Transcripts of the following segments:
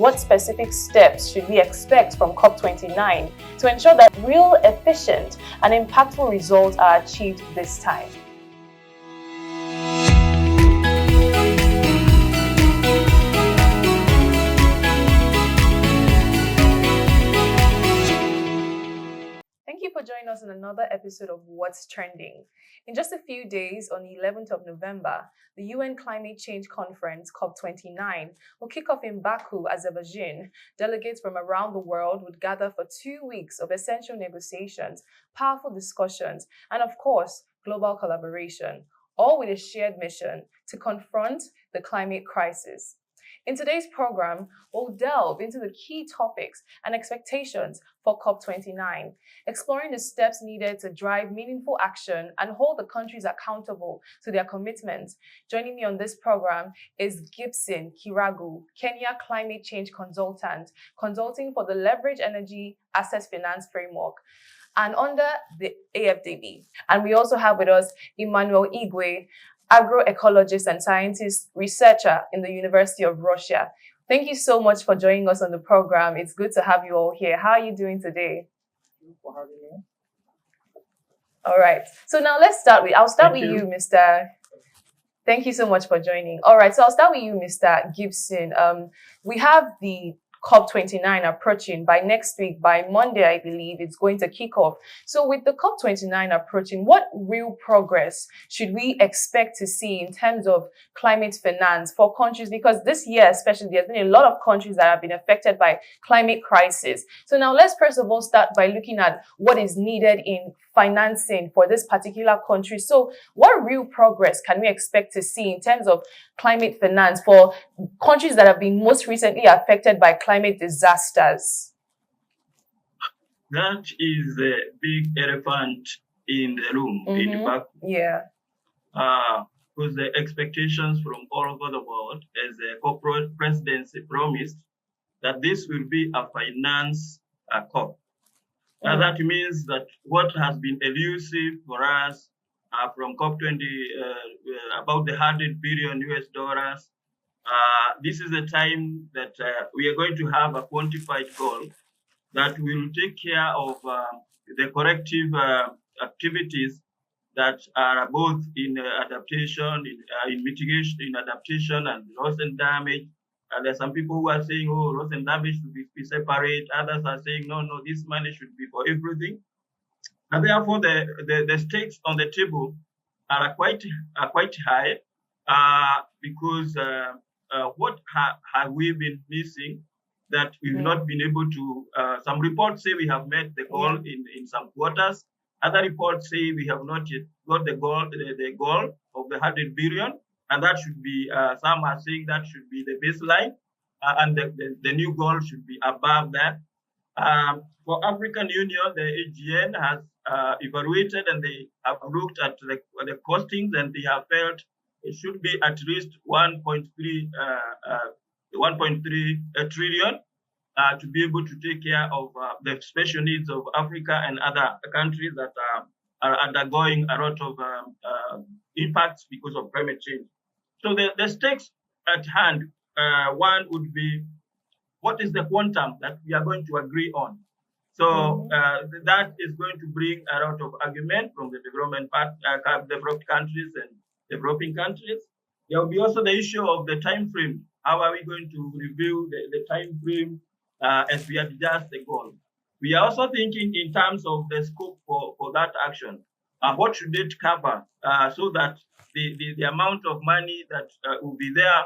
what specific steps should we expect from COP29 to ensure that real, efficient, and impactful results are achieved this time. Thank you for joining us in another episode of What's Trending. In just a few days, on the 11th of November, the UN Climate Change Conference, COP29, will kick off in Baku, Azerbaijan. Delegates from around the world would gather for 2 weeks of essential negotiations, powerful discussions, and of course, global collaboration, all with a shared mission to confront the climate crisis. In today's program, we'll delve into the key topics and expectations for COP29, exploring the steps needed to drive meaningful action and hold the countries accountable to their commitments. Joining me on this program is Gibson Kiragu, Kenya climate change consultant, consulting for the Leverage Energy Assets Finance Framework and under the AFDB. And we also have with us Emmanuel Igwe, agroecologist and scientist researcher in the University of Russia. Thank you so much for joining us on the program. It's good to have you all here. How are you doing today? Thank you for having me. All right. So now I'll start with you, Mr. Thank you so much for joining. All right. So I'll start with you, Mr. Gibson. We have the COP29 approaching by next week, by Monday, I believe it's going to kick off. So with the COP29 approaching, what real progress should we expect to see in terms of climate finance for countries? Because this year, especially, there's been a lot of countries that have been affected by climate crisis. So now let's first of all start by looking at what is needed in financing for this particular country. So what real progress can we expect to see in terms of climate finance for countries that have been most recently affected by climate disasters? That is the big elephant in the room in Baku. Yeah. Because the expectations from all over the world, as the corporate presidency promised, that this will be a finance COP. That means that what has been elusive for us from COP20, about the $100 billion US, this is the time that we are going to have a quantified goal that will take care of the corrective activities that are both in adaptation, in mitigation, in adaptation and loss and damage. And there's some people who are saying, oh, loss and damage should be separate. Others are saying, no, this money should be for everything. And therefore, the stakes on the table are quite high because what have we been missing that we've not been able to? Some reports say we have met the goal in some quarters. Other reports say we have not yet got the goal of the 100 billion. And that should be, some are saying that should be the baseline, and the new goal should be above that. For African Union, the AGN has evaluated and they have looked at the costings and they have felt it should be at least 1.3 trillion to be able to take care of the special needs of Africa and other countries that are undergoing a lot of impacts because of climate change. So the stakes at hand, one would be, what is the quantum that we are going to agree on? So that is going to bring a lot of argument from the developed countries and developing countries. There will be also the issue of the time frame. How are we going to review the time frame as we adjust the goal? We are also thinking in terms of the scope for that action. What should it cover so that the amount of money that will be there,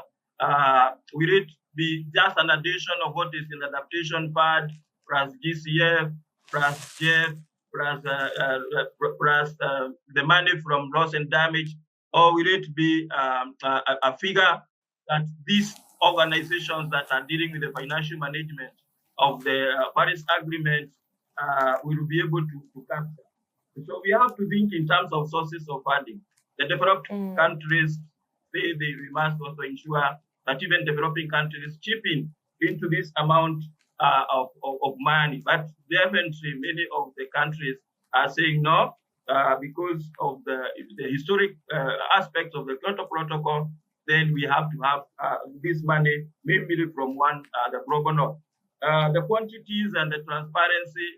will it be just an addition of what is in the adaptation fund, plus GCF, plus JEF, plus the money from loss and damage, or will it be a figure that these organizations that are dealing with the financial management of the Paris Agreement will be able to capture? So we have to think in terms of sources of funding. The developed countries say we must also ensure that even developing countries chip in into this amount of money. But definitely many of the countries are saying no, because of the historic aspects of the Kyoto Protocol. then we have to have this money maybe from the governor. The quantities and the transparency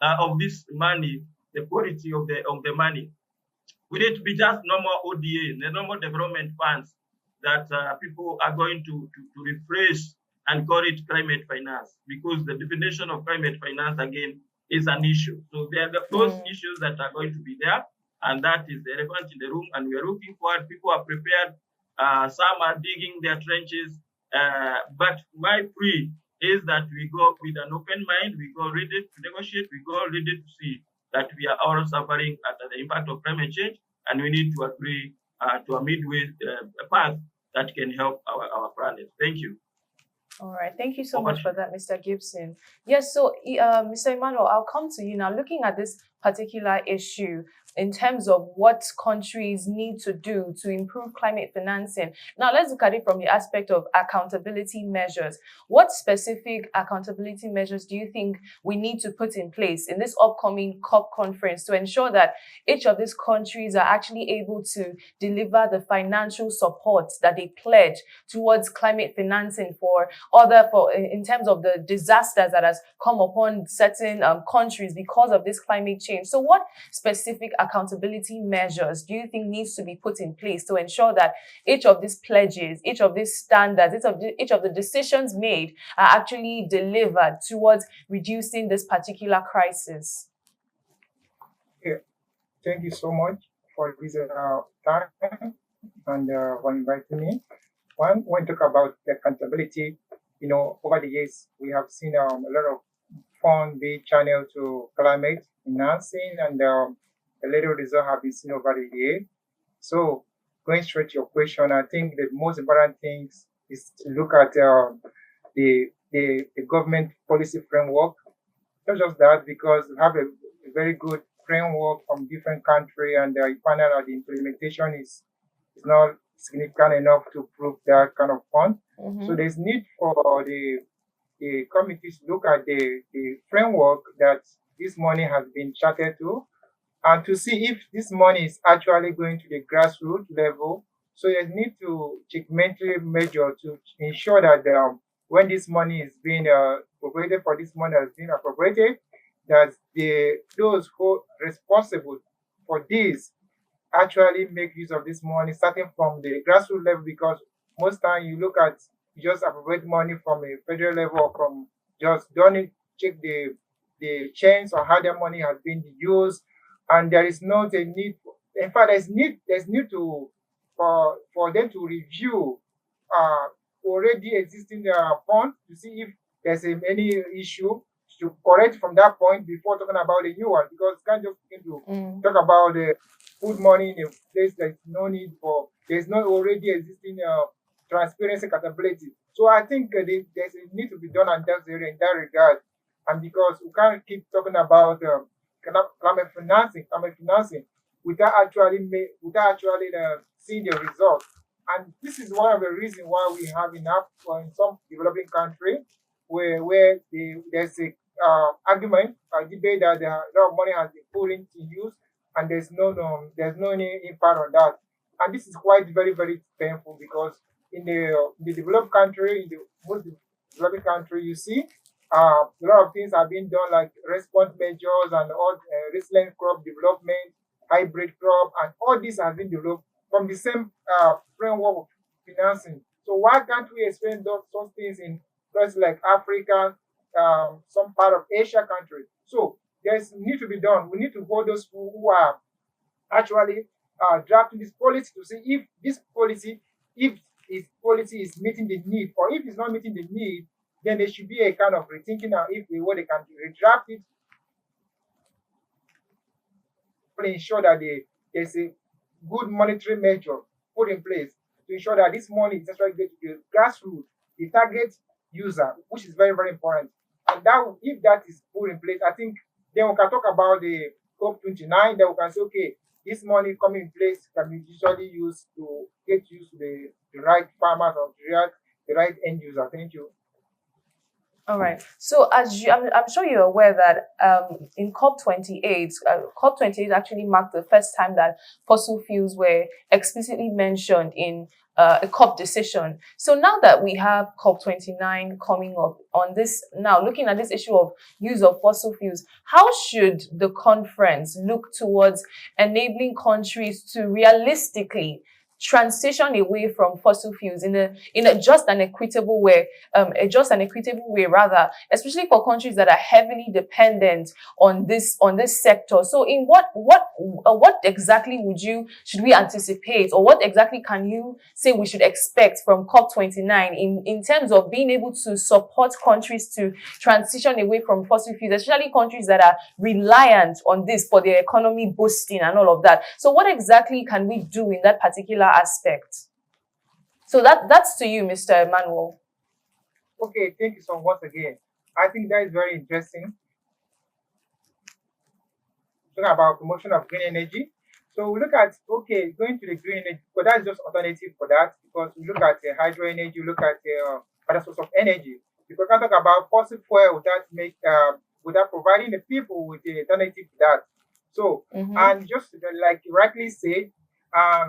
of this money, the quality of the money. We need to be just normal ODA, the normal development funds that people are going to refresh and call it climate finance, because the definition of climate finance again is an issue. So there are those issues that are going to be there, and that is the elephant in the room, and we are looking forward. People are prepared. Some are digging their trenches, but my plea is that we go with an open mind, we go ready to negotiate, we go ready to see that we are all suffering under the impact of climate change, and we need to agree to a midway path that can help our planet. Thank you. All right. Thank you so much for that, Mr. Gibson. Yes, so Mr. Emmanuel, I'll come to you now. Looking at this particular issue in terms of what countries need to do to improve climate financing. Now, let's look at it from the aspect of accountability measures. What specific accountability measures do you think we need to put in place in this upcoming COP conference to ensure that each of these countries are actually able to deliver the financial support that they pledge towards climate financing in terms of the disasters that has come upon certain countries because of this climate change? So what specific accountability measures do you think needs to be put in place to ensure that each of these pledges, each of these standards, each of the decisions made are actually delivered towards reducing this particular crisis? Yeah. Thank you so much for this time and for inviting me. When we talk about the accountability, over the years, we have seen a lot of fund being channeled to climate financing, and the little result have been seen over the year. So, going straight to your question, I think the most important thing is to look at the government policy framework. Not just that, because we have a very good framework from different countries, and you find out that the implementation is not significant enough to prove that kind of fund. So there's need for the committees to look at the framework that this money has been charted to, and to see if this money is actually going to the grassroots level. So there's need to checkmate measure to ensure that when this money is being appropriated for this money has been appropriated, that those who are responsible for this actually make use of this money starting from the grassroots level, because most time you look at just appropriate money from a federal level, or from just don't check the chains or how the money has been used, and there is not a need. In fact, there's need to for them to review already existing fund to see if there's any issue to correct from that point before talking about the new one, because you can't just begin to talk about the put money in a place there's no need for, there's no already existing transparency capability. So I think there's a need to be done in that regard, and because we can't keep talking about climate financing without actually seeing the result. And this is one of the reasons why we have enough in some developing countries where there's a argument, a debate that a lot of money has been put into use, and there's no any impact on that. And this is quite very, very painful, because in the developed country, in the most developing country, you see a lot of things are being done, like response measures and all resilient crop development, hybrid crop, and all this has been developed from the same framework of financing. So why can't we expand those things in places like Africa, some part of Asia countries? So there's need to be done. We need to hold those who are actually drafting this policy to see if this policy is meeting the need, or if it's not meeting the need, then there should be a kind of rethinking of if they can redraft it to ensure that there's a good monetary measure put in place to ensure that this money is actually getting to the grassroots, the target user, which is very, very important. And if that is put in place, I think then we can talk about the COP29, then we can say, okay, this money coming in place can be usually used to get used to the right farmers or the right end user. Thank you. All right. So I'm sure you're aware that in COP28, COP28 actually marked the first time that fossil fuels were explicitly mentioned in a COP decision. So now that we have COP29 coming up on this, now looking at this issue of use of fossil fuels, how should the conference look towards enabling countries to realistically transition away from fossil fuels in a just and equitable way, rather, especially for countries that are heavily dependent on this sector. So in what exactly should we anticipate, or what exactly can you say we should expect from COP29 in terms of being able to support countries to transition away from fossil fuels, especially countries that are reliant on this for their economy boosting and all of that? So what exactly can we do in that particular aspect? So that's to you, Mr. Emmanuel. Okay, thank you so much again. I think that is very interesting. Talking about promotion of green energy. So we look at, okay, going to the green energy, but that's just alternative for that, because we look at hydro energy, we look at other source of energy. Because we can talk about fossil fuel without providing the people with the alternative to that. So, and just like you rightly said,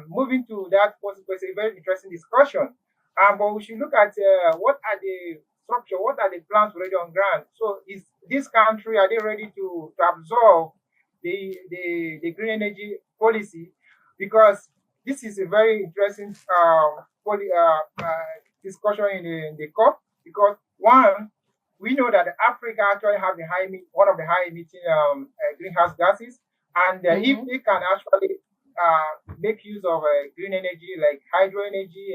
moving to that fossil fuel is a very interesting discussion. But we should look at what are the structure, what are the plans already on ground. So is this country, are they ready to absorb the green energy policy? Because this is a very interesting discussion in the COP. Because one, we know that Africa actually have one of the high emitting greenhouse gases, and if they can actually make use of green energy like hydro energy,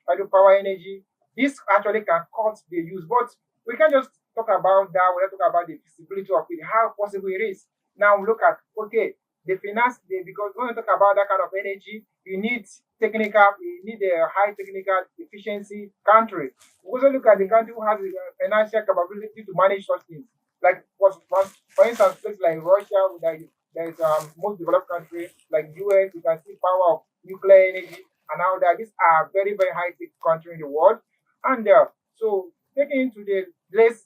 hydropower energy, this actually can cut the use. But we can just talk about that. We talk about the feasibility of it, how possible it is. Now look at, okay, the finance, because when we talk about that kind of energy, you need a high technical efficiency country. We also look at the country who has the financial capability to manage such things. Like for instance, places like Russia, there is most developed country like US, you can see power of nuclear energy and all that. These are very, very high tech country in the world. And so taking into the less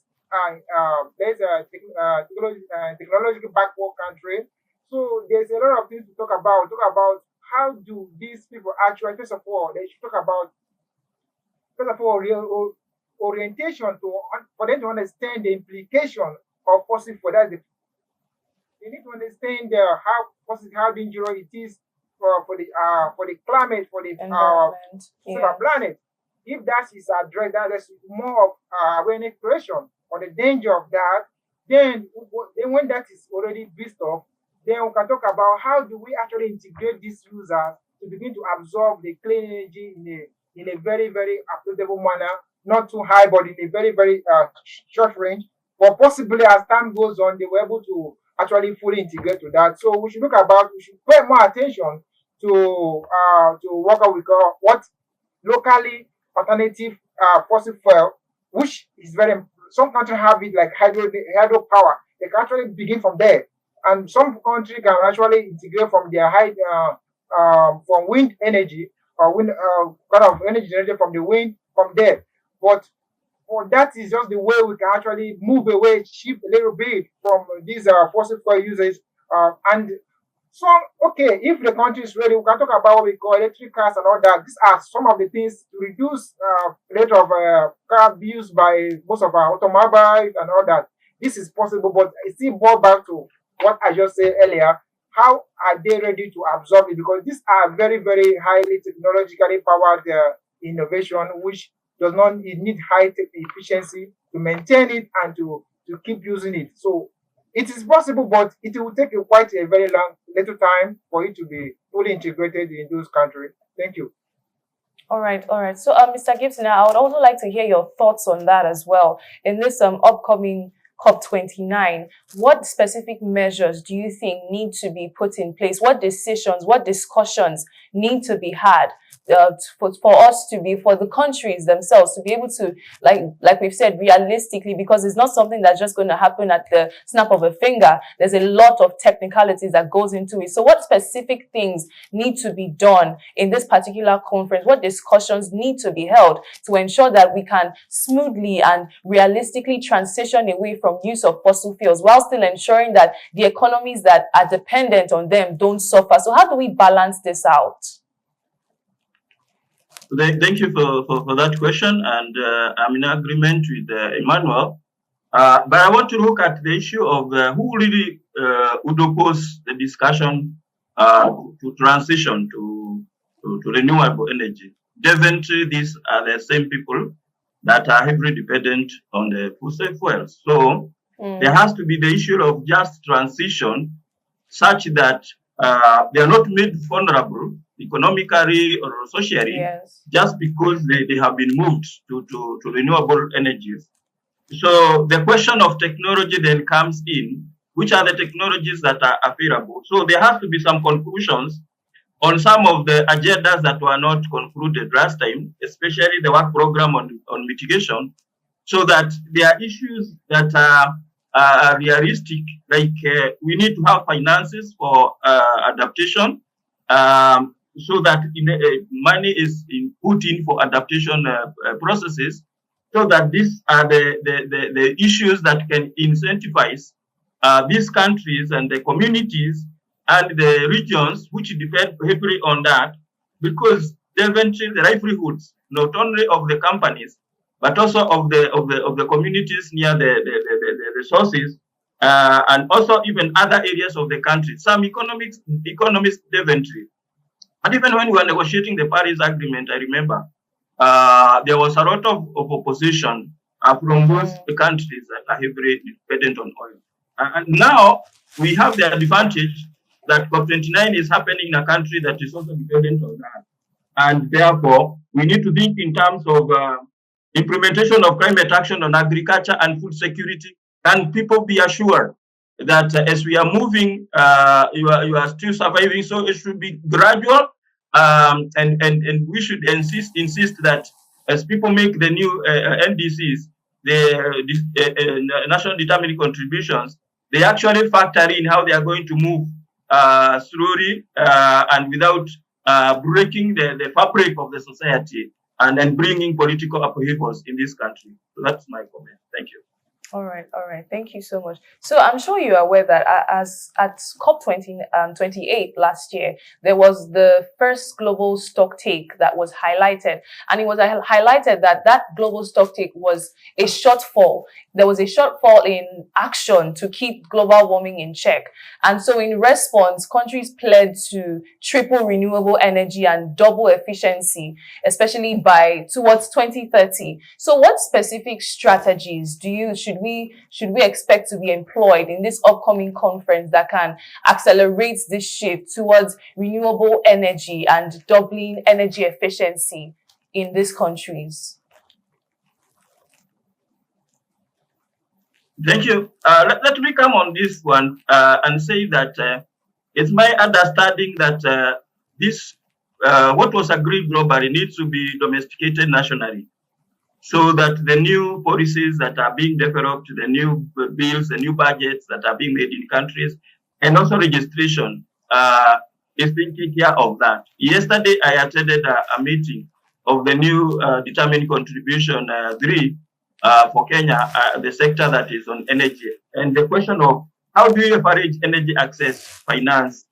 technological backward country. So there's a lot of things to talk about. Talk about how do these people actually, first of all, they should talk about, first of all, real orientation for them to understand the implication of fossil fuel. They need to understand how dangerous it is for the climate, for the planet. If that is addressed, that is more of awareness creation or the danger of that. Then when that is already built up, then we can talk about how do we actually integrate these users to begin to absorb the clean energy in a very, very affordable manner, not too high, but in a very, very short range. But possibly as time goes on, they were able to actually fully integrate to that. So we should pay more attention to what we call locally alternative fossil fuel, which is some countries have it like hydropower. They can actually begin from there, and some countries can actually integrate from their from wind energy or wind kind of energy generated from the wind from there. But that is just the way we can actually move away, shift a little bit from these fossil fuel usage. And so, okay, if the country is ready, we can talk about what we call electric cars and all that. These are some of the things to reduce rate of car used by most of our automobiles and all that. This is possible, but it still boils back to what I just said earlier. How are they ready to absorb it? Because these are very, very highly technologically powered innovation, which does not need high tech efficiency to maintain it and to keep using it. So it is possible, but it will take quite a very little time for it to be fully integrated in those countries. Thank you. All right. So, Mr. Gibson, I would also like to hear your thoughts on that as well. In this upcoming COP29, what specific measures do you think need to be put in place? What decisions, what discussions need to be had for the countries themselves to be able to, like we've said, realistically, because it's not something that's just going to happen at the snap of a finger. There's a lot of technicalities that goes into it. So what specific things need to be done in this particular conference? What discussions need to be held to ensure that we can smoothly and realistically transition away from use of fossil fuels while still ensuring that the economies that are dependent on them don't suffer? So how do we balance this out? Thank you for that question, and I'm in agreement with Emmanuel. But I want to look at the issue of who really would oppose the discussion to transition to renewable energy. Definitely, these are the same people that are heavily dependent on the fossil fuels. So there has to be the issue of just transition such that they are not made vulnerable economically or socially just because they have been moved to renewable energies. So the question of technology then comes in. Which are the technologies that are available? So there has to be some conclusions on some of the agendas that were not concluded last time, especially the work program on mitigation, so that there are issues that are realistic, like we need to have finances for adaptation, so that money is put in for adaptation processes, so that these are the issues that can incentivize these countries and the communities and the regions which depend heavily on that, because eventually the livelihoods not only of the companies but also of the communities near the resources, and also even other areas of the country. Some economists eventually, and even when we were negotiating the Paris Agreement, I remember there was a lot of opposition from those countries that are heavily dependent on oil. And now we have the advantage that COP29 is happening in a country that is also dependent on that. And therefore, we need to think in terms of implementation of climate action on agriculture and food security. Can people be assured that as we are moving, you are still surviving? So it should be gradual, and we should insist that as people make the new NDCs, the national determined contributions, they actually factor in how they are going to move slowly and without breaking the fabric of the society and then bringing political upheavals in this country. So that's my comment. Thank you. All right. Thank you so much. So I'm sure you are aware that as at COP28 last year, there was the first global stock take that was highlighted. And it was highlighted that global stock take was a shortfall. There was a shortfall in action to keep global warming in check. And so in response, countries pledged to triple renewable energy and double efficiency, especially towards 2030. So what specific strategies should we expect to be employed in this upcoming conference that can accelerate this shift towards renewable energy and doubling energy efficiency in these countries? Thank you. Let me come on this one and say that it's my understanding that this what was agreed globally needs to be domesticated nationally, so that the new policies that are being developed, the new bills, the new budgets that are being made in countries, and also registration is taking care of that. Yesterday, I attended a meeting of the new determined contribution 3 for Kenya, the sector that is on energy. And the question of how do you leverage energy access finance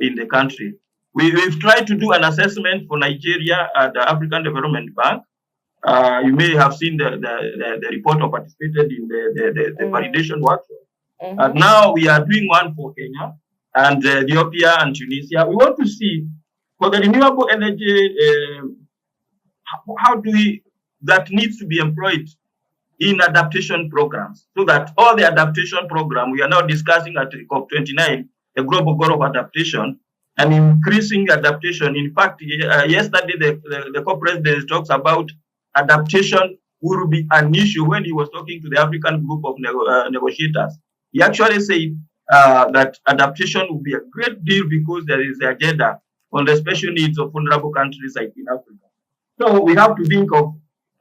in the country? We've tried to do an assessment for Nigeria at the African Development Bank. You may have seen the report or participated in the validation workshop. And now we are doing one for Kenya and Ethiopia and Tunisia. We want to see for the renewable energy, how do that needs to be employed in adaptation programs, so that all the adaptation program we are now discussing at COP29, the global goal of adaptation, and increasing adaptation. In fact, yesterday the COP president talks about adaptation will be an issue when he was talking to the African group of negotiators. He actually said that adaptation will be a great deal because there is the agenda on the special needs of vulnerable countries like in Africa. So we have to think of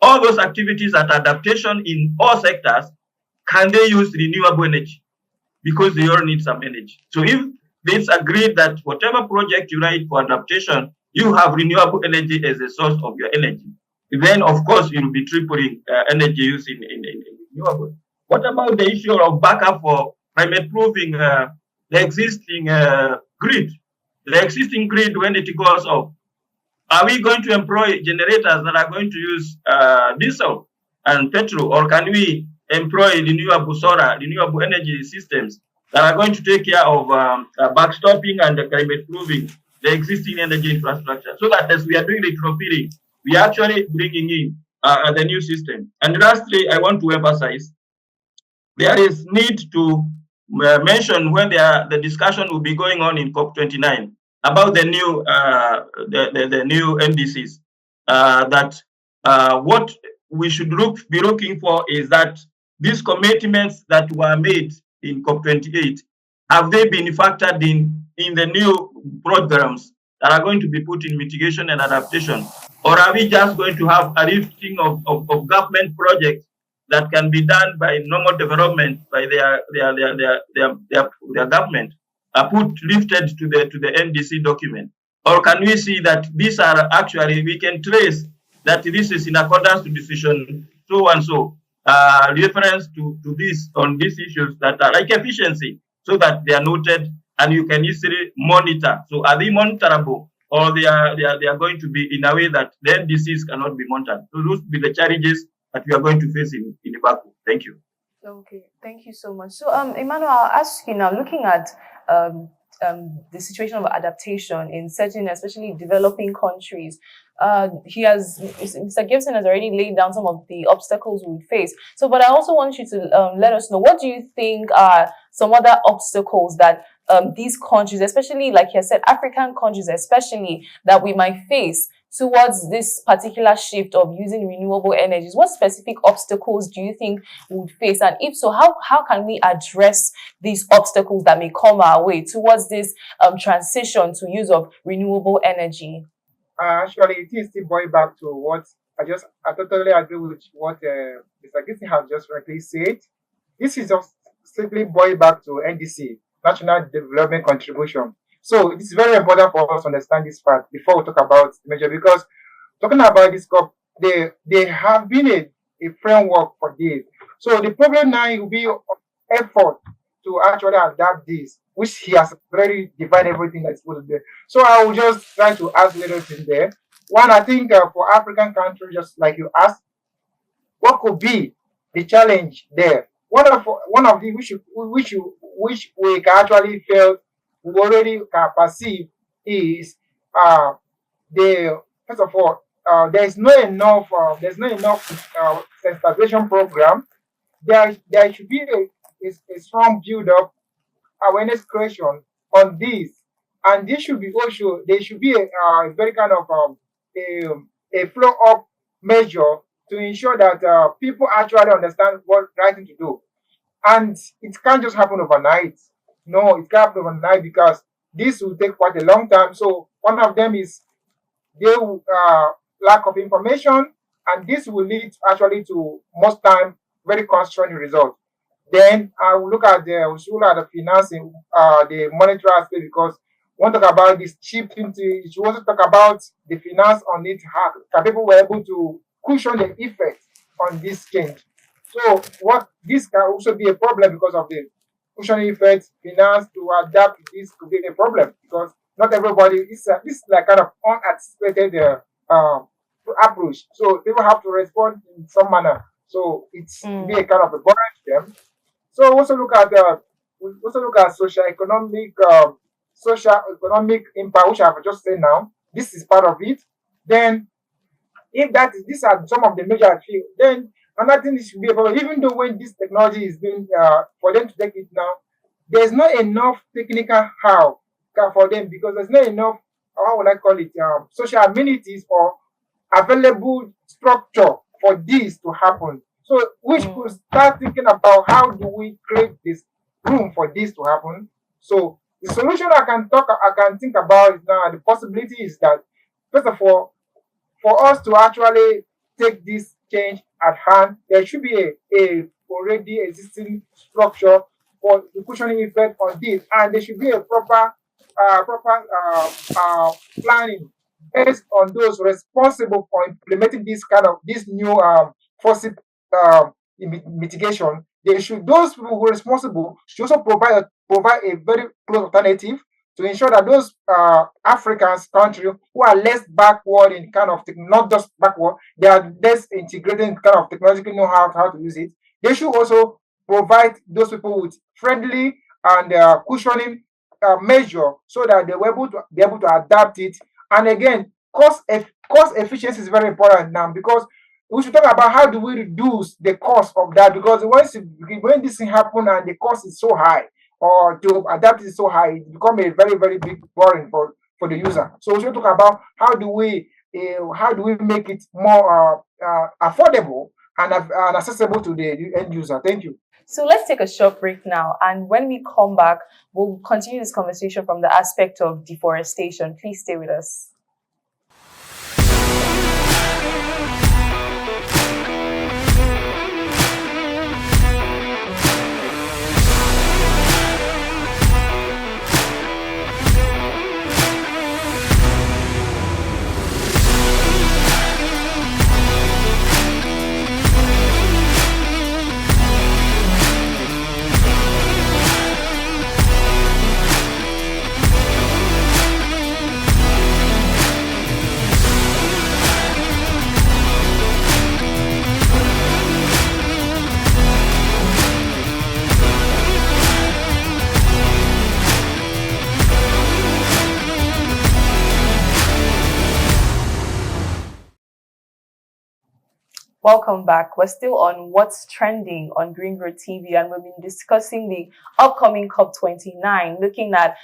all those activities at adaptation in all sectors. Can they use renewable energy? Because they all need some energy. So if it's agreed that whatever project you write for adaptation, you have renewable energy as a source of your energy, then of course you'll be tripling energy use in renewable. What about the issue of backup for climate proofing the existing grid? The existing grid, when it goes off, Are we going to employ generators that are going to use diesel and petrol, or can we employ renewable solar, renewable energy systems that are going to take care of backstopping and climate proofing the existing energy infrastructure, so that as we are doing retrofitting, we are actually bringing in the new system. And lastly, I want to emphasize there is need to mention when the discussion will be going on in COP29 about the new the new NDCs. That what we should be looking for is that these commitments that were made in COP28, have they been factored in the new programs that are going to be put in mitigation and adaptation, or are we just going to have a lifting of government projects that can be done by normal development by their government, are put lifted to the NDC document? Or can we see that these are actually, we can trace that this is in accordance to decision so and so, reference to this on these issues that are like efficiency, so that they are noted and you can easily monitor. So are they monitorable, or they are going to be in a way that the NDCs cannot be monitored? So those will be the challenges that we are going to face in Baku. Thank you. Okay, thank you so much. So, Emmanuel, I'll ask you now, looking at the situation of adaptation in certain, especially developing countries, Mr. Gibson has already laid down some of the obstacles we face. So, but I also want you to let us know, what do you think are some other obstacles that these countries, especially like you said, African countries especially, that we might face towards this particular shift of using renewable energies? What specific obstacles do you think we would face? And if so, how can we address these obstacles that may come our way towards this transition to use of renewable energy? Actually, it is still going back to what I totally agree with what Mr. Gibson has just rightly said. This is just simply going back to NDC, National Development Contribution. So it is very important for us to understand this part before we talk about the measure, because talking about this COP, they have been a framework for this. So the problem now will be effort to actually adapt this, which he has already defined everything that's supposed to be. So I will just try to add little things there. One, I think for African countries, just like you asked, what could be the challenge there? One of the which we can actually feel, we already can perceive, is the first of all, there's not enough sensitization program. There should be a strong build up awareness creation on this, and this should be also, there should be a very kind of a flow up measure to ensure that people actually understand what right thing to do. And it can't just happen overnight. No, it can't happen overnight, because this will take quite a long time. So one of them is they lack of information, and this will lead actually to most time very constrained results. Then I will look at we should look at the financing, the monetary aspect, because we want to talk about this cheap thing. You should also talk about the finance on it. How can people were able to cushion the effect on this change? So what this can also be a problem because of the cushioning effect. Finance to adapt to this could be a problem, because not everybody is this is like kind of unanticipated approach. So people have to respond in some manner. So it's be a kind of a burden to them. So we also look at social economic impact, which I've just said now. This is part of it. Then if that is, these are some of the major fields, then another thing should be a problem. Even though when this technology is being for them to take it now, there's not enough technical how for them, because there's not enough, how would I call it, social amenities or available structure for this to happen. So we should start thinking about how do we create this room for this to happen. So the solution I can think about now, the possibility is that, first of all, for us to actually take this change at hand, there should be a already existing structure for the cushioning effect on this, and there should be a proper planning based on those responsible for implementing this new forcing mitigation. They should, those people who are responsible should also provide a very close alternative to ensure that those Africans countries who are less backward in kind of not just backward, they are less integrated in kind of technological know how to use it. They should also provide those people with friendly and cushioning measure so that they were able to be able to adapt it. And again, cost efficiency is very important now, because we should talk about how do we reduce the cost of that, because when this thing happen and the cost is so high, or to adapt is so high, it become a very, very big burden for the user. So we should talk about how do we make it more affordable and accessible to the end user. Thank you. So let's take a short break now. And when we come back, we'll continue this conversation from the aspect of deforestation. Please stay with us. Welcome back. We're still on What's Trending on Green Road TV, and we've been discussing the upcoming COP29, looking at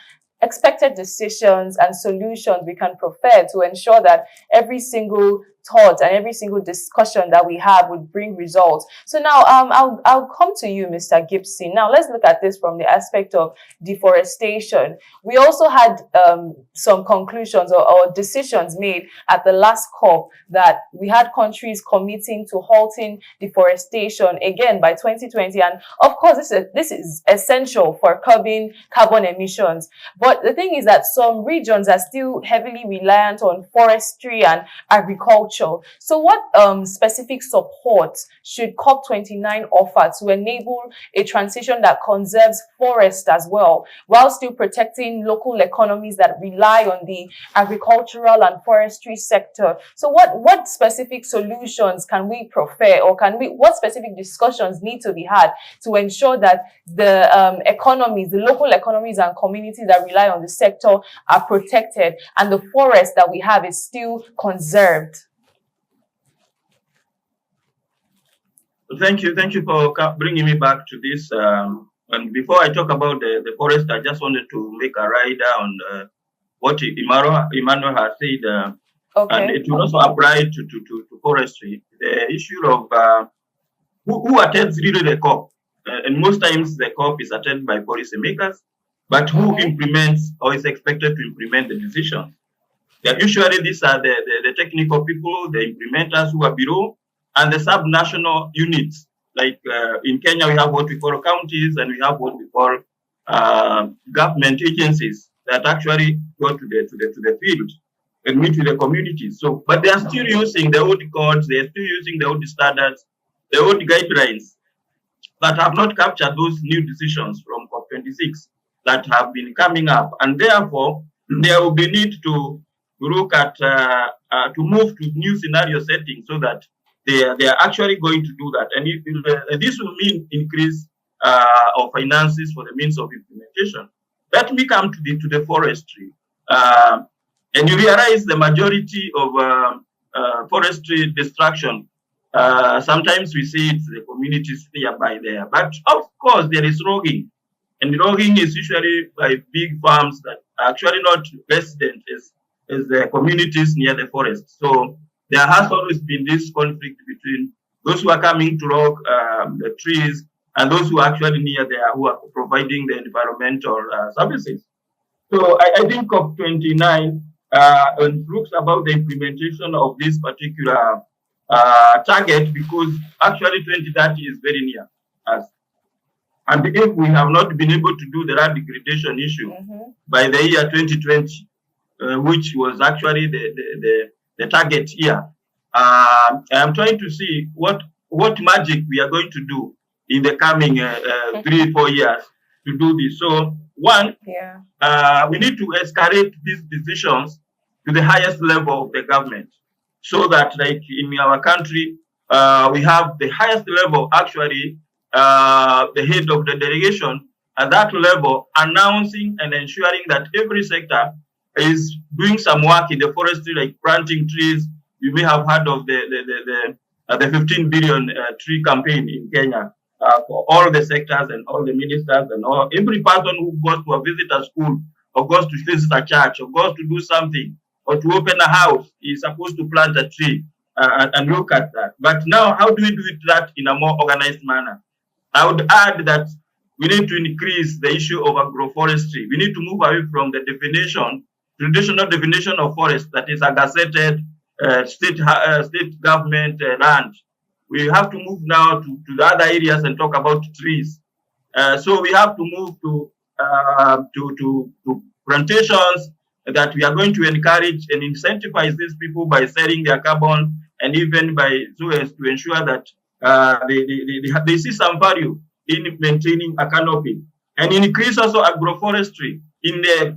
expected decisions and solutions we can prefer to ensure that every single thought and every single discussion that we have would bring results. So now I'll come to you, Mr. Gibson. Now let's look at this from the aspect of deforestation. We also had some conclusions or decisions made at the last COP that we had countries committing to halting deforestation again by 2020. And of course, this is essential for curbing carbon emissions. But the thing is that some regions are still heavily reliant on forestry and agriculture. So what specific support should COP29 offer to enable a transition that conserves forests as well, while still protecting local economies that rely on the agricultural and forestry sector? So what specific solutions can we prefer, or what specific discussions need to be had to ensure that the the local economies and communities that rely on the sector are protected and the forest that we have is still conserved? Thank you for bringing me back to this. And before I talk about the forest, I just wanted to make a rider on what Emmanuel has said, Okay. and it will also apply to forestry. The issue of who attends really the COP, and most times the COP is attended by policymakers, but who implements or is expected to implement the decisions? Usually these are the technical people, the implementers who are below, and the sub-national units. Like in Kenya, we have what we call counties, and we have what we call government agencies that actually go to the field and meet with the communities. So, but they are still using the old codes, they are still using the old standards, the old guidelines that have not captured those new decisions from COP26 that have been coming up, and therefore there will be need to look at to move to new scenario settings so that they are actually going to do that, and this will mean increase of finances for the means of implementation. Let me come to the forestry, and you realize the majority of forestry destruction. Sometimes we see it's the communities nearby there, but of course there is logging, and logging is usually by big farms that are actually not resident as the communities near the forest. So there has always been this conflict between those who are coming to log the trees and those who are actually near there, who are providing the environmental services. So I think COP29 looks about the implementation of this particular target, because actually 2030 is very near us. And if we have not been able to do the land degradation issue by the year 2020, which was actually the target year, I am trying to see what magic we are going to do in the coming 3-4 years to do this. So one, Yeah. we need to escalate these decisions to the highest level of the government, so that, like in our country, we have the highest level, actually, the head of the delegation at that level announcing and ensuring that every sector is doing some work in the forestry, like planting trees. You may have heard of the 15 billion tree campaign in Kenya, for all the sectors and all the ministers and all every person who goes to visit a school or goes to visit a church or goes to do something or to open a house is supposed to plant a tree, and look at that. But now, how do we do that in a more organized manner? I would add that we need to increase the issue of agroforestry. We need to move away from the definition, traditional definition of forest, that is a gazetted state government land. We have to move now to the other areas and talk about trees. So we have to move to plantations that we are going to encourage and incentivize these people by selling their carbon, and even by so as to ensure that they see some value in maintaining a canopy, and increase also agroforestry in the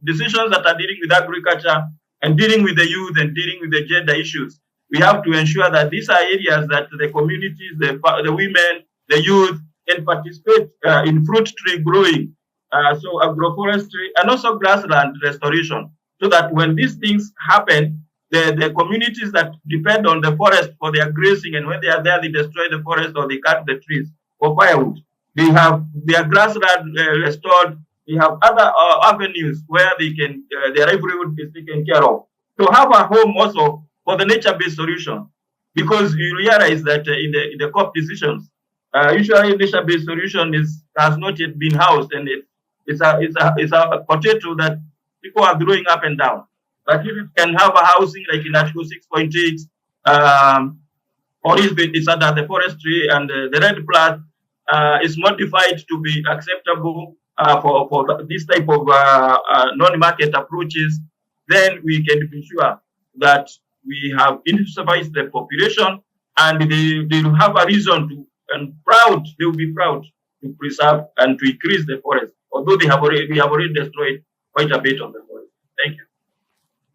decisions that are dealing with agriculture and dealing with the youth and dealing with the gender issues. We have to ensure that these are areas that the communities, the women, the youth can participate in fruit tree growing, so agroforestry and also grassland restoration, so that when these things happen, the communities that depend on the forest for their grazing, and when they are there, they destroy the forest or they cut the trees for firewood. They have their grassland restored. They have other avenues where they can their livelihood is taken care of. To have a home also for the nature-based solution, because you realize that in the COP decisions, usually nature-based solution has not yet been housed, and it's a potato that people are throwing up and down. But if it can have a housing like in Article 6.8, or if it is under the forestry and the red plus is modified to be acceptable for this type of non-market approaches, then we can be sure that we have incentivized the population, and they will have a reason to, and proud, they will be proud to preserve and to increase the forest, although we have already destroyed quite a bit of the forest. Thank you.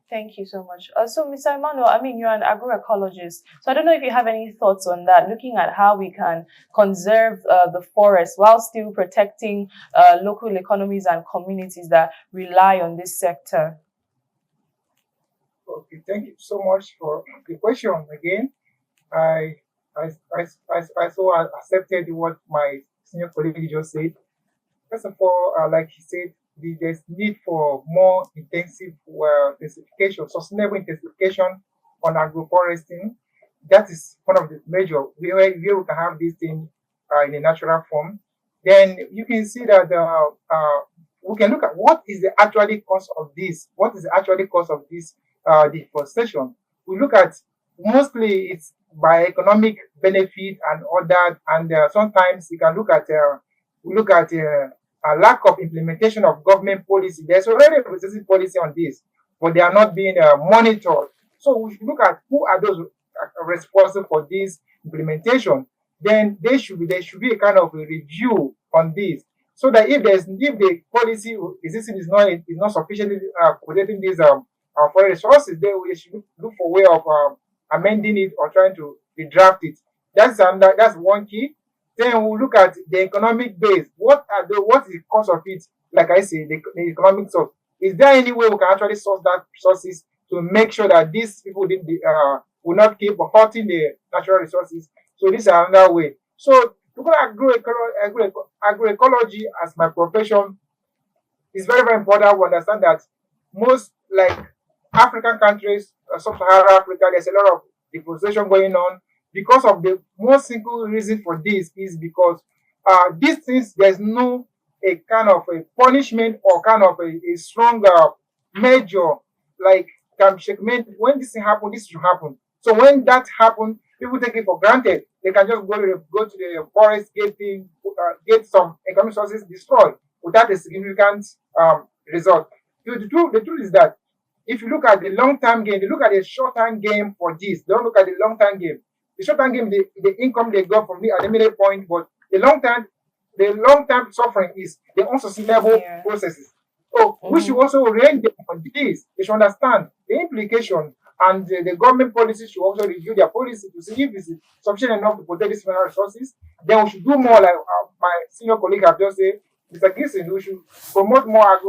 Thank you so much. So, Mr. Emmanuel, I mean, you're an agroecologist, so I don't know if you have any thoughts on that, looking at how we can conserve the forest while still protecting local economies and communities that rely on this sector. Okay, thank you so much for the question again. I so accepted what my senior colleague just said. First of all, like he said, there's need for more intensive intensification, sustainable intensification on agroforestry. That is one of the major where we can have this thing in a natural form. Then you can see that we can look at what is the actually cost of this. What is the actually cost of this deforestation? We look at mostly it's by economic benefit and all that, and sometimes you can look at a lack of implementation of government policy. There's already a specific policy on this, but they are not being monitored. So we should look at who are those responsible for this implementation. Then there should be a kind of a review on this, so that if the policy existing is not sufficiently protecting these foreign resources, then we should look for a way of amending it or trying to redraft it. That's one key. Then we'll look at the economic base. What is the cost of it? Like I say, the economic source. Is there any way we can actually source that resources to make sure that these people will not keep hurting the natural resources? So this is another way. So looking at agroecology as my profession is very, very important to understand that most like African countries, sub-Saharan Africa, there's a lot of deforestation going on. Because of the most simple reason for this is because these things, there's no a kind of a punishment or kind of a stronger measure like can checkmate when this thing happen, this should happen. So when that happens, people take it for granted. They can just go to the forest, get some economic sources destroyed without a significant result. The truth is that if you look at the long-term game, they look at the short-term game for this. Don't look at the long-term game. The short-term game, the income they got from the immediate point, but the long-term, the long-term suffering is the unsustainable processes. So we should also range them on this. They should understand the implication, and the government policy should also review their policy to see if it's sufficient enough to protect these mineral resources. Then we should do more, like my senior colleague have just said, Mr. Gibson, we should promote more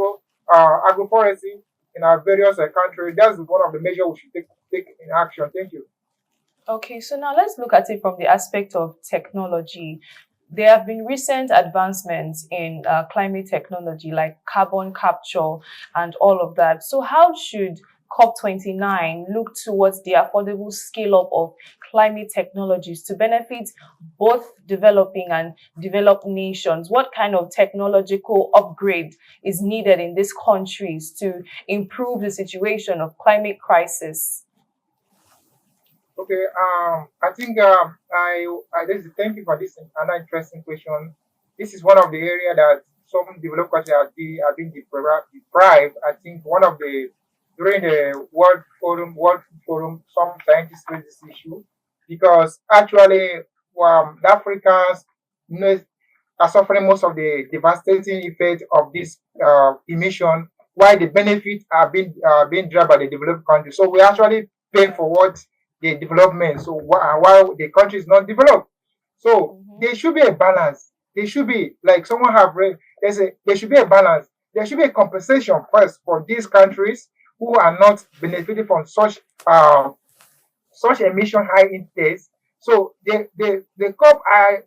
agroforestry in our various countries. That's one of the measures we should take in action. Thank you. Okay, so now let's look at it from the aspect of technology. There have been recent advancements in climate technology like carbon capture and all of that. So how should COP29 look towards the affordable scale-up of climate technologies to benefit both developing and developed nations? What kind of technological upgrade is needed in these countries to improve the situation of climate crisis? Okay, I think thank you for this another interesting question. This is one of the area that some developed countries have been deprived. I think one of the during the World Food Forum, some scientists raised this issue because actually, the Africans, you know, are suffering most of the devastating effect of this emission, while the benefits are being drawn by the developed countries. So we actually pay for what the development. So while the country is not developed, so there should be a balance. There should be, like someone have read, there should be a balance. There should be a compensation first for these countries who are not benefiting from such emission high intakes. So the COP, I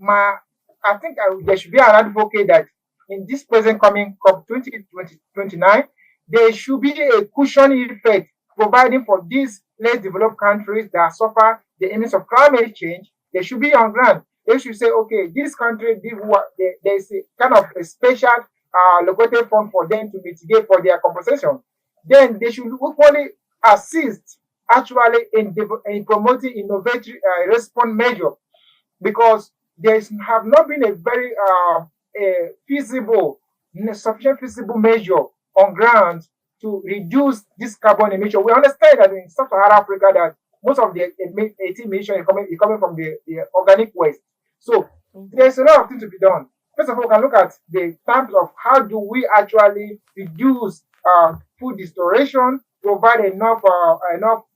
think there should be an advocate that in this present coming COP 2029, there should be a cushion effect providing for these less developed countries that suffer the emissions of climate change. They should be on ground. They should say, okay, this country, there's a kind of a special located fund for them to mitigate for their compensation. Then they should equally assist actually in promoting innovative response measure, because there have not been a very sufficient feasible measure on ground to reduce this carbon emission. We understand that in sub-Saharan Africa that most of the emission is coming from the organic waste. So there's a lot of things to be done. First of all, we can look at the terms of how do we actually reduce food restoration, provide enough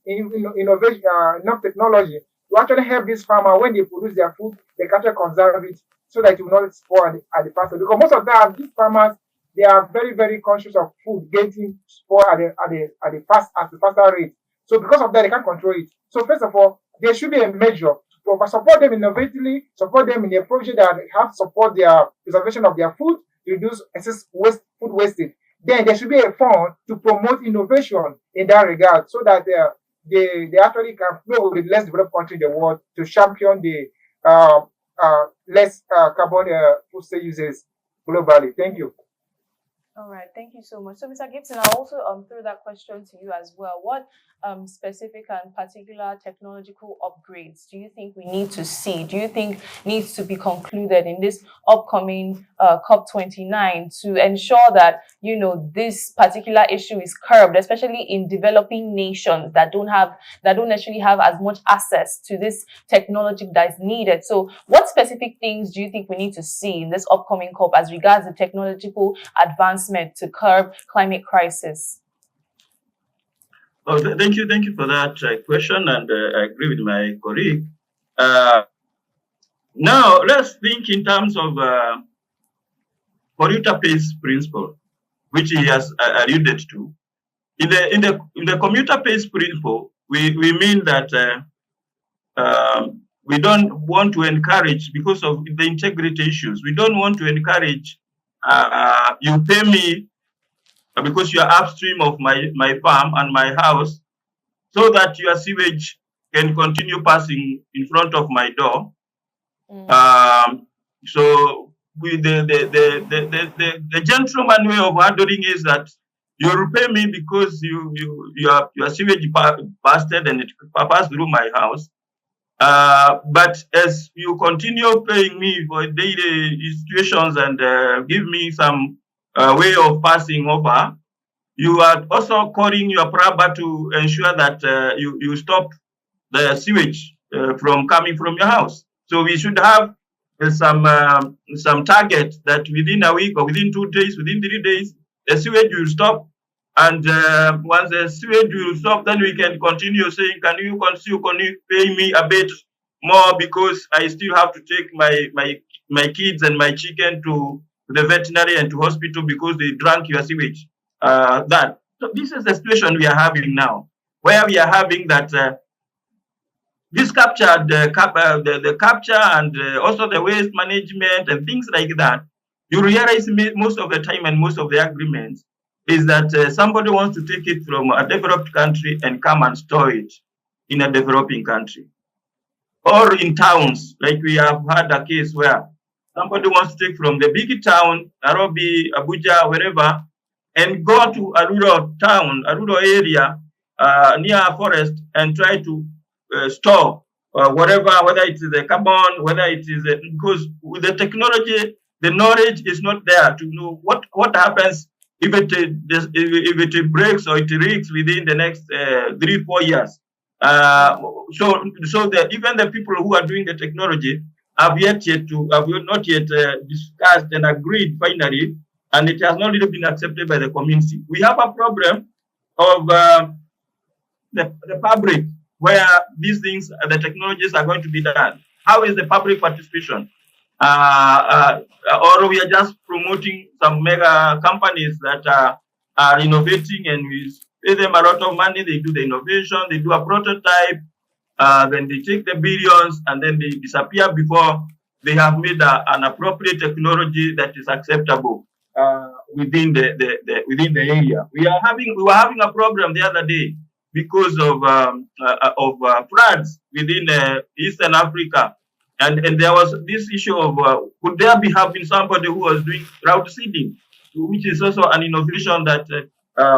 innovation, enough technology to actually help this farmer when they produce their food, they can actually conserve it so that it will not spoil at the faster. Because most of them, these farmers, they are very, very conscious of food getting spoiled at the faster rate. So because of that, they can't control it. So first of all, there should be a measure to support them innovatively, support them in a project that have support their preservation of their food, reduce excess food wastage. Then there should be a fund to promote innovation in that regard, so that they actually can flow with less developed country in the world to champion the less carbon food uses globally. Thank you. All right, thank you so much. So, Mr. Gibson, I'll also throw that question to you as well. What specific and particular technological upgrades do you think we need to see? Do you think needs to be concluded in this upcoming COP29 to ensure that, you know, this particular issue is curbed, especially in developing nations that don't necessarily have as much access to this technology that is needed? So, what specific things do you think we need to see in this upcoming COP as regards the technological advancement to curb climate crisis? Oh, thank you for that question, and I agree with my colleague. Now, let's think in terms of polluter pays principle, which he has alluded to. In the commuter pays principle, we mean that we don't want to encourage, because of the integrity issues, we don't want to encourage you pay me because you are upstream of my farm and my house, so that your sewage can continue passing in front of my door. So the gentleman way of handling is that you repay me because your sewage busted and it passed through my house. But as you continue paying me for daily situations and give me some way of passing over, you are also calling your brother to ensure that you stop the sewage from coming from your house. So we should have some target that within a week or within 2 days, within 3 days, the sewage will stop. And once the sewage will stop, then we can continue saying, can you pay me a bit more because I still have to take my kids and my chicken to the veterinary and to hospital because they drank your sewage. That so this is the situation we are having now, where we are having that this capture, the capture and also the waste management and things like that. You realize most of the time and most of the agreements is that somebody wants to take it from a developed country and come and store it in a developing country. Or in towns, like we have had a case where somebody wants to take from the big town, Nairobi, Abuja, wherever, and go to a rural town, a rural area near a forest and try to store whatever, whether it is the carbon, whether it is because with the technology, the knowledge is not there to know what happens if it breaks or it leaks within the next 3-4 years. So that even the people who are doing the technology have not yet discussed and agreed finally, and it has not really been accepted by the community. We have a problem of the public where these things, the technologies are going to be done. How is the public participation? Or we are just promoting some mega companies that are innovating, and we pay them a lot of money. They do the innovation, they do a prototype, then they take the billions, and then they disappear before they have made an appropriate technology that is acceptable within the area. We were having a problem the other day because of floods within Eastern Africa. And there was this issue of could there have been somebody who was doing drought seeding, which is also an innovation that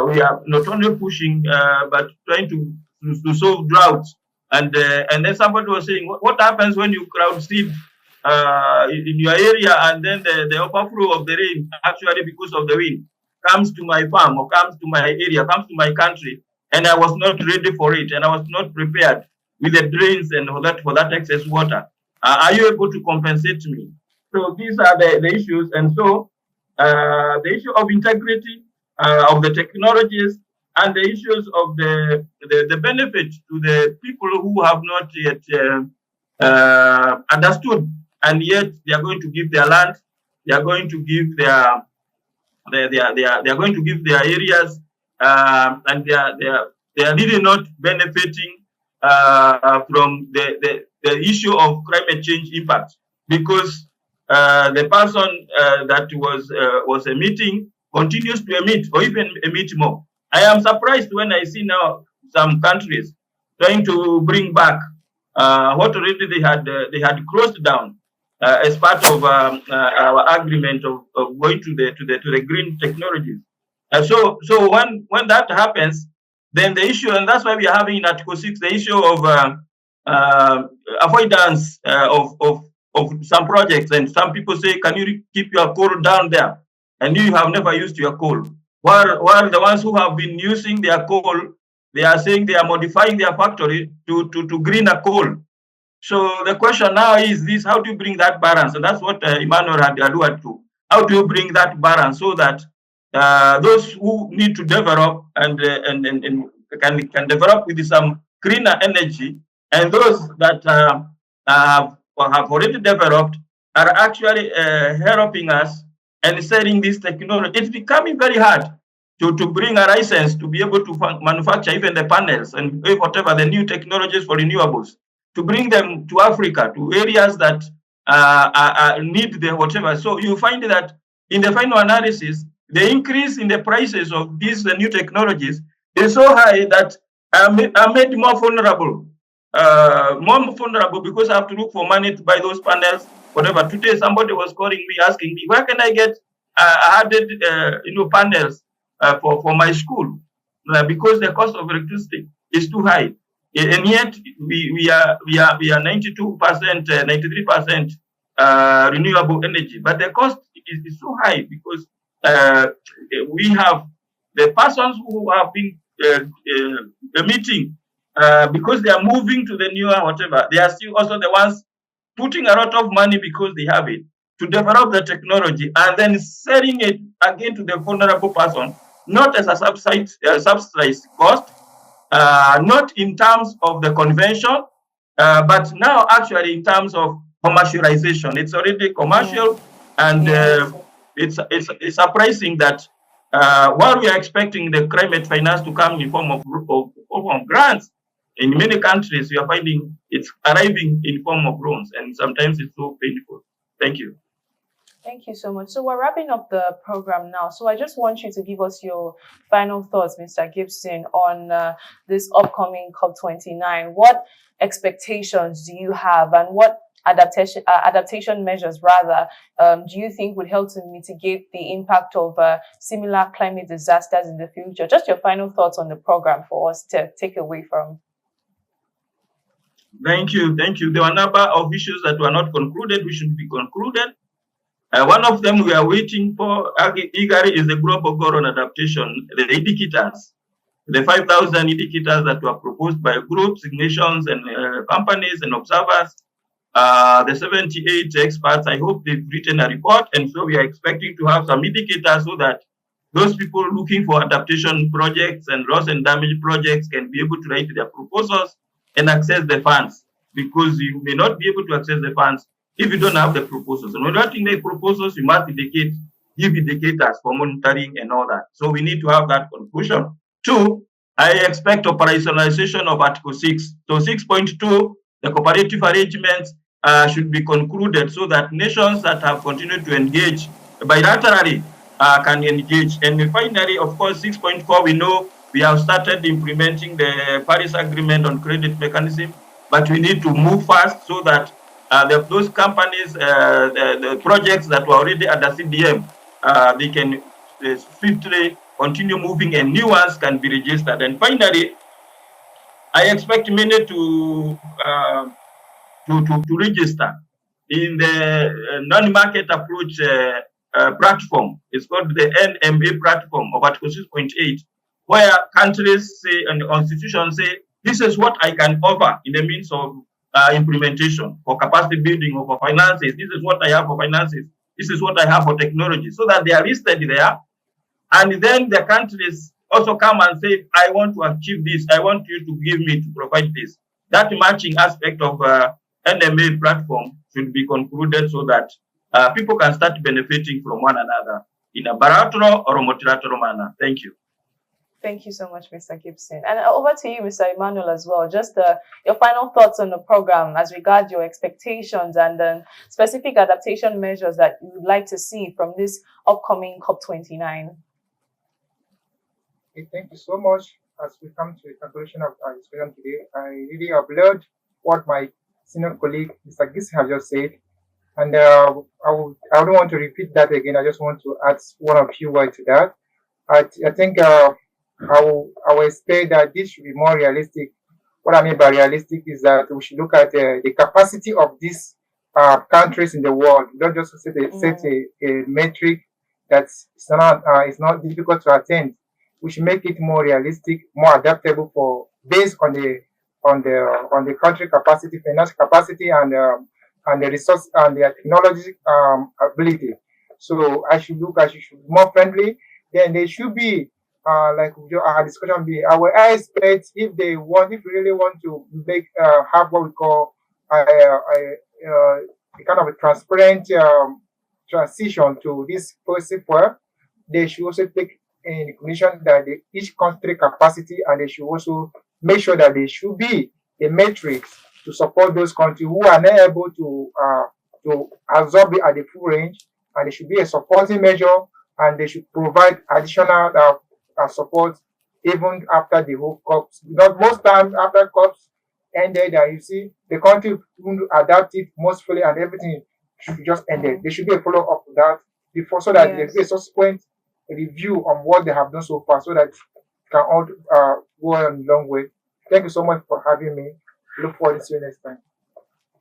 we are not only pushing but trying to solve droughts. And then somebody was saying, what happens when you crowd seed in your area and then the overflow of the rain, actually because of the wind, comes to my farm or comes to my area, comes to my country, and I was not ready for it, and I was not prepared with the drains and all that for that excess water. Are you able to compensate me? So these are the issues. And so the issue of integrity of the technologies and the issues of the benefit to the people who have not yet understood, and yet they are going to give their land, they are going to give they are going to give their areas, and they are really not benefiting from the issue of climate change impact, because the person that was emitting continues to emit or even emit more. I am surprised when I see now some countries trying to bring back what already they had closed down as part of our agreement of going to the green technologies. So when that happens, then the issue, and that's why we are having in Article 6 the issue of avoidance of some projects. And some people say, can you keep your coal down there? And you have never used your coal. While the ones who have been using their coal, they are saying they are modifying their factory to greener coal. So the question now is this: how do you bring that balance? And that's what Emmanuel had alluded to. How do you bring that balance so that those who need to develop and can develop with some greener energy, and those that have already developed are actually helping us and selling this technology? It's becoming very hard to bring a license to be able to manufacture even the panels and whatever the new technologies for renewables, to bring them to Africa, to areas that need the whatever. So you find that in the final analysis, the increase in the prices of these new technologies is so high that I'm made more vulnerable because I have to look for money to buy those panels, whatever. Today, somebody was calling me, asking me, where can I get added panels for my school? Because the cost of electricity is too high. And yet we are 92%, 93% renewable energy, but the cost is so high because we have the persons who have been emitting because they are moving to the newer whatever. They are still also the ones putting a lot of money because they have it to develop the technology and then selling it again to the vulnerable person, not as a subsidized cost, not in terms of the convention, but now actually in terms of commercialization. It's already commercial, and it's surprising that while we are expecting the climate finance to come in form of grants, in many countries we are finding it's arriving in form of loans, and sometimes it's so painful. Thank you. Thank you so much. So we're wrapping up the program now. So I just want you to give us your final thoughts, Mr. Gibson, on this upcoming COP29. What expectations do you have, and what adaptation measures, rather, do you think would help to mitigate the impact of similar climate disasters in the future? Just your final thoughts on the program for us to take away from. Thank you. Thank you. There are a number of issues that were not concluded, which should be concluded. One of them we are waiting for eagerly is the global goal on adaptation, the indicators, the 5,000 indicators that were proposed by groups, nations, and companies and observers. The 78 experts, I hope they've written a report, and so we are expecting to have some indicators so that those people looking for adaptation projects and loss and damage projects can be able to write their proposals and access the funds, because you may not be able to access the funds if you don't have the proposals. And when writing the proposals, you must give indicators for monitoring and all that. So we need to have that conclusion. Two, I expect operationalization of Article 6. So 6.2, the cooperative arrangements should be concluded so that nations that have continued to engage bilaterally can engage. And finally, of course, 6.4, we know we have started implementing the Paris Agreement on credit mechanism, but we need to move fast so that those companies, the projects that were already under CDM, they can swiftly continue moving and new ones can be registered. And finally, I expect many to register in the non-market approach platform. It's called the NMA platform of Article 6.8, where countries say and institutions say, this is what I can offer in the means of implementation for capacity building or for finances. This is what I have for finances. This is what I have for technology, so that they are listed there. And then the countries also come and say, I want to achieve this. I want you to give me to provide this. That matching aspect of NMA platform should be concluded so that people can start benefiting from one another in a bilateral or a multilateral manner. Thank you. Thank you so much, Mr. Gibson. And over to you, Mr. Emmanuel, as well. Just your final thoughts on the program as regards your expectations and then specific adaptation measures that you would like to see from this upcoming COP29. Okay, thank you so much. As we come to the conclusion of our discussion today, I really applaud what my senior colleague, Mr. Gibson, has just said. And I don't want to repeat that again. I just want to add one or few words to that. I think I will expect that this should be more realistic. What I mean by realistic is that we should look at the capacity of these countries in the world, not just set a metric that's it's not difficult to attain. We should make it more realistic, more adaptable based on the country capacity, financial capacity, and the resource and the technology ability. So I should be more friendly. Then they should be like our discussion be. I expect if we really want to make have what we call a kind of a transparent transition to this positive work, they should also take in recognition that each country capacity, and they should also make sure that there should be a matrix to support those countries who are not able to absorb it at the full range, and there should be a supporting measure, and they should provide additional support even after the whole COPs. Because most times after COPs ended, you see the country will adapt it most fully, and everything should be just ended. There should be a follow up to that before, so that there be a subsequent review on what they have done so far, so that it can all go on a long way. Thank you so much for having me. Look forward to see you next time.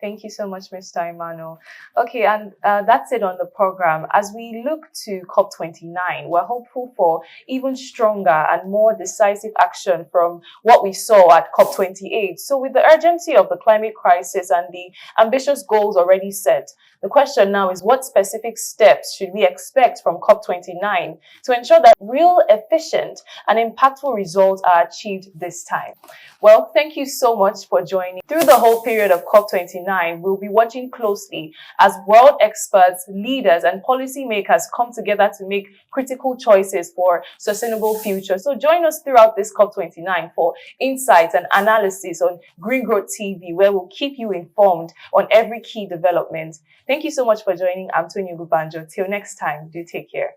Thank you so much, Mr. Emmanuel. Okay, and that's it on the program. As we look to COP29, we're hopeful for even stronger and more decisive action from what we saw at COP28. So with the urgency of the climate crisis and the ambitious goals already set, the question now is, what specific steps should we expect from COP29 to ensure that real, efficient, and impactful results are achieved this time? Well, thank you so much for joining. Through the whole period of COP29, we'll be watching closely as world experts, leaders, and policymakers come together to make critical choices for sustainable future. So join us throughout this COP29 for insights and analysis on Green Growth TV, where we'll keep you informed on every key development. Thank you so much for joining. I'm Tony Lubanjo. Till next time, do take care.